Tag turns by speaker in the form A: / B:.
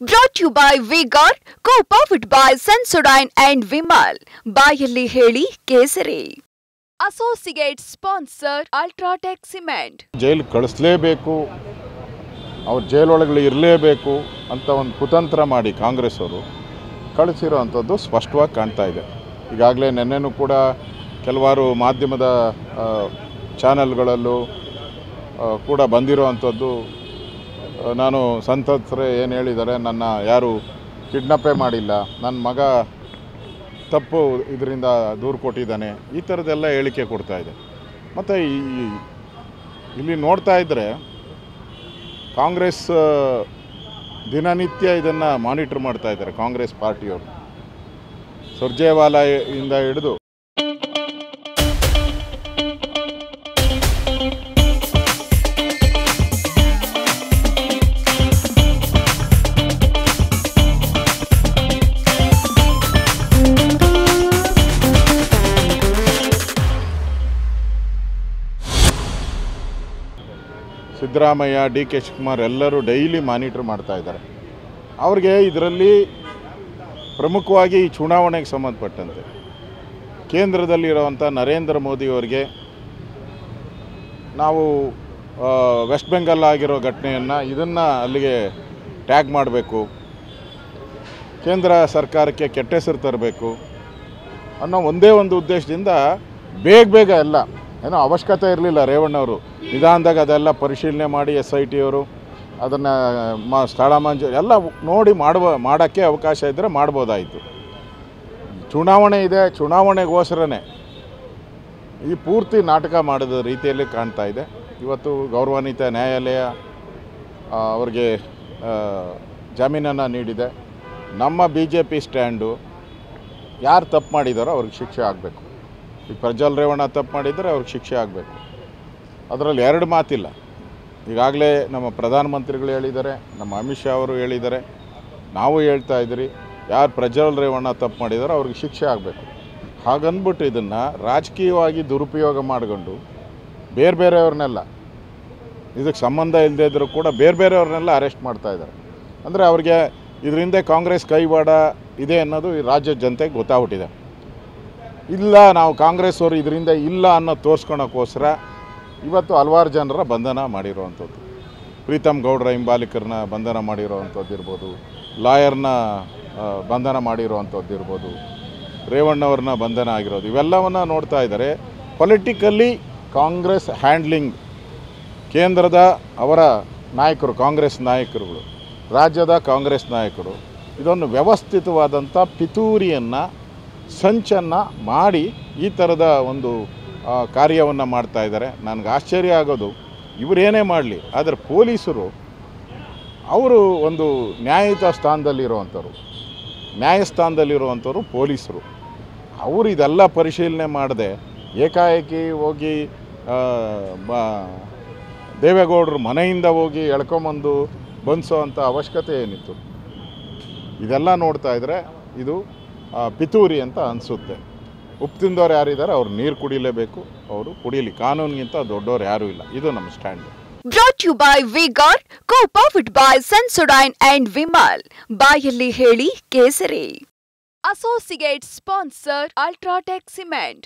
A: Brought to you by Vigor, co-powered by Sensodyne and Vimal. ಬಾಯಲ್ಲಿ ಹೇಳಿ ಕೇಸರಿ. Associate sponsor Ultratech Cement.
B: ಜೈಲು ಕಳಿಸಲೇಬೇಕು, ಅವ್ರು ಜೈಲೊಳಗೆ ಇರಲೇಬೇಕು ಅಂತ ಒಂದು ಕುತಂತ್ರ ಮಾಡಿ ಕಾಂಗ್ರೆಸ್ ಅವರು ಕಳಿಸಿರೋ ಅಂಥದ್ದು ಸ್ಪಷ್ಟವಾಗಿ ಕಾಣ್ತಾ ಇದೆ. ಈಗಾಗಲೇ ನೆನ್ನೆನೂ ಕೂಡ ಕೆಲವಾರು ಮಾಧ್ಯಮದ ಚಾನೆಲ್ಗಳಲ್ಲೂ ಕೂಡ ಬಂದಿರೋ ಅಂಥದ್ದು. ನಾನು ಸಂಸತ್ತರೇ ಏನು ಹೇಳಿದ್ದಾರೆ, ನನ್ನ ಯಾರು ಕಿಡ್ನಾಪೇ ಮಾಡಿಲ್ಲ, ನನ್ನ ಮಗ ತಪ್ಪು ಇದರಿಂದ ದೂರು ಕೊಟ್ಟಿದ್ದಾನೆ, ಈ ಥರದ್ದೆಲ್ಲ ಹೇಳಿಕೆ ಕೊಡ್ತಾ ಇದೆ. ಮತ್ತು ಇಲ್ಲಿ ನೋಡ್ತಾ ಇದ್ದರೆ ಕಾಂಗ್ರೆಸ್ ದಿನನಿತ್ಯ ಇದನ್ನು ಮಾನಿಟ್ರ್ ಮಾಡ್ತಾ ಇದ್ದಾರೆ. ಕಾಂಗ್ರೆಸ್ ಪಾರ್ಟಿಯವರು ಸುರ್ಜೇವಾಲಾಯಿಂದ ಹಿಡಿದು ಸಿದ್ದರಾಮಯ್ಯ, ಡಿ ಕೆ ಶಿವಕುಮಾರ್ ಎಲ್ಲರೂ ಡೈಲಿ ಮಾನಿಟ್ರ್ ಮಾಡ್ತಾ ಇದ್ದಾರೆ. ಅವ್ರಿಗೆ ಇದರಲ್ಲಿ ಪ್ರಮುಖವಾಗಿ ಈ ಚುನಾವಣೆಗೆ ಸಂಬಂಧಪಟ್ಟಂತೆ ಕೇಂದ್ರದಲ್ಲಿರುವಂಥ ನರೇಂದ್ರ ಮೋದಿಯವರಿಗೆ ನಾವು ವೆಸ್ಟ್ ಬೆಂಗಾಲ್ ಆಗಿರೋ ಘಟನೆಯನ್ನು ಇದನ್ನು ಅಲ್ಲಿಗೆ ಟ್ಯಾಗ್ ಮಾಡಬೇಕು, ಕೇಂದ್ರ ಸರ್ಕಾರಕ್ಕೆ ಕೆಟ್ಟ ಹೆಸರು ತರಬೇಕು ಅನ್ನೋ ಒಂದೇ ಒಂದು ಉದ್ದೇಶದಿಂದ ಬೇಗ ಎಲ್ಲ ಏನೋ ಅವಶ್ಯಕತೆ ಇರಲಿಲ್ಲ. ರೇವಣ್ಣವರು ನಿಧಾನದಾಗ ಅದೆಲ್ಲ ಪರಿಶೀಲನೆ ಮಾಡಿ SIT ಅವರು ಅದನ್ನು ಸ್ಥಳ ಮಂಜೂರು ಎಲ್ಲ ನೋಡಿ ಮಾಡೋಕ್ಕೆ ಅವಕಾಶ ಇದ್ದರೆ ಮಾಡ್ಬೋದಾಯಿತು. ಚುನಾವಣೆ ಇದೆ, ಚುನಾವಣೆಗೋಸ್ಕರನೇ ಈ ಪೂರ್ತಿ ನಾಟಕ ಮಾಡಿದ ರೀತಿಯಲ್ಲಿ ಕಾಣ್ತಾ ಇದೆ. ಇವತ್ತು ಗೌರವಾನ್ವಿತ ನ್ಯಾಯಾಲಯ ಅವ್ರಿಗೆ ಜಾಮೀನನ್ನು ನೀಡಿದೆ. ನಮ್ಮ BJP ಸ್ಟ್ಯಾಂಡು ಯಾರು ತಪ್ಪು ಮಾಡಿದಾರೋ ಅವ್ರಿಗೆ ಶಿಕ್ಷೆ ಆಗಬೇಕು. ಈಗ ಪ್ರಜ್ವಲ್ ರೇವಣ್ಣ ತಪ್ಪು ಮಾಡಿದರೆ ಅವ್ರಿಗೆ ಶಿಕ್ಷೆ ಆಗಬೇಕು. ಅದರಲ್ಲಿ ಎರಡು ಮಾತಿಲ್ಲ. ಈಗಾಗಲೇ ನಮ್ಮ ಪ್ರಧಾನಮಂತ್ರಿಗಳು ಹೇಳಿದ್ದಾರೆ, ನಮ್ಮ ಅಮಿತ್ ಶಾ ಅವರು ಹೇಳಿದ್ದಾರೆ, ನಾವು ಹೇಳ್ತಾ ಇದ್ದೀರಿ, ಯಾರು ಪ್ರಜ್ವಲ್ ರೇವಣ್ಣ ತಪ್ಪು ಮಾಡಿದಾರೋ ಅವ್ರಿಗೆ ಶಿಕ್ಷೆ ಆಗಬೇಕು. ಹಾಗಂದ್ಬಿಟ್ಟು ಇದನ್ನು ರಾಜಕೀಯವಾಗಿ ದುರುಪಯೋಗ ಮಾಡಿಕೊಂಡು ಬೇರೆಯವ್ರನ್ನೆಲ್ಲ ಇದಕ್ಕೆ ಸಂಬಂಧ ಇಲ್ಲದೇ ಇದ್ದರೂ ಕೂಡ ಬೇರೆಯವ್ರನ್ನೆಲ್ಲ ಅರೆಸ್ಟ್ ಮಾಡ್ತಾಯಿದ್ದಾರೆ. ಅಂದರೆ ಅವ್ರಿಗೆ ಇದರಿಂದ ಕಾಂಗ್ರೆಸ್ ಕೈವಾಡ ಇದೆ ಅನ್ನೋದು ಈ ರಾಜ್ಯದ ಜನತೆಗೆ ಗೊತ್ತಾಗ್ಬಿಟ್ಟಿದೆ. ಇಲ್ಲ, ನಾವು ಕಾಂಗ್ರೆಸ್ ಅವರು ಇದರಿಂದ ಇಲ್ಲ ಅನ್ನೋ ತೋರಿಸ್ಕೊಳಕ್ಕೋಸ್ಕರ ಇವತ್ತು ಹಲವಾರು ಜನರ ಬಂಧನ ಮಾಡಿರೋವಂಥದ್ದು. ಪ್ರೀತಮ್ ಗೌಡ್ರ ಹಿಂಬಾಲಿಕರನ್ನ ಬಂಧನ ಮಾಡಿರೋವಂಥದ್ದು ಇರ್ಬೋದು, ಲಾಯರ್ನ ಬಂಧನ ಮಾಡಿರೋವಂಥದ್ದು ಇರ್ಬೋದು, ರೇವಣ್ಣವ್ರನ್ನ ಬಂಧನ ಆಗಿರೋದು, ಇವೆಲ್ಲವನ್ನು ನೋಡ್ತಾ ಇದ್ದಾರೆ. ಪೊಲಿಟಿಕಲಿ ಕಾಂಗ್ರೆಸ್ ಹ್ಯಾಂಡ್ಲಿಂಗ್, ಕೇಂದ್ರದ ಅವರ ನಾಯಕರು, ಕಾಂಗ್ರೆಸ್ ನಾಯಕರುಗಳು, ರಾಜ್ಯದ ಕಾಂಗ್ರೆಸ್ ನಾಯಕರು ಇದೊಂದು ವ್ಯವಸ್ಥಿತವಾದಂಥ ಪಿತೂರಿಯನ್ನು, ಸಂಚನ್ನು ಮಾಡಿ ಈ ಥರದ ಒಂದು ಕಾರ್ಯವನ್ನು ಮಾಡ್ತಾ ಇದ್ದಾರೆ. ನನಗೆ ಆಶ್ಚರ್ಯ ಆಗೋದು, ಇವರೇನೇ ಮಾಡಲಿ, ಆದರೆ ಪೊಲೀಸರು ಅವರು ಒಂದು ನ್ಯಾಯಸ್ಥಾನದಲ್ಲಿರುವಂಥವ್ರು ಪೊಲೀಸರು. ಅವರು ಇದೆಲ್ಲ ಪರಿಶೀಲನೆ ಮಾಡದೆ ಏಕಾಏಕಿ ಹೋಗಿ ದೇವೇಗೌಡರು ಮನೆಯಿಂದ ಹೋಗಿ ಎಳ್ಕೊಂಬಂದು ಬಂದಿಸೋ ಅಂಥ ಅವಶ್ಯಕತೆ ಏನಿತ್ತು? ಇದೆಲ್ಲ ನೋಡ್ತಾ ಇದ್ದರೆ ಇದು ಪಿತೂರಿ ಅಂತ ಅನಿಸುತ್ತೆ. ಉಪ್ಪು ತಿಂದವ್ರು ಯಾರಿದ್ದಾರೆ ಅವ್ರು ನೀರು ಕುಡಿಲೇಬೇಕು, ಅವರು ಕುಡಿಯಲಿ, ಕಾನೂನಿಗಿಂತ ದೊಡ್ಡವ್ರು ಯಾರೂ ಇಲ್ಲ. ಇದು ನಮ್ಮ stand.
A: Brought to you by Vigor, co-powered by Sensodyne and Vimal. ಬಾಯಲ್ಲಿ ಹೇಳಿ ಕೇಸರಿ. Associate sponsor Ultratech Cement.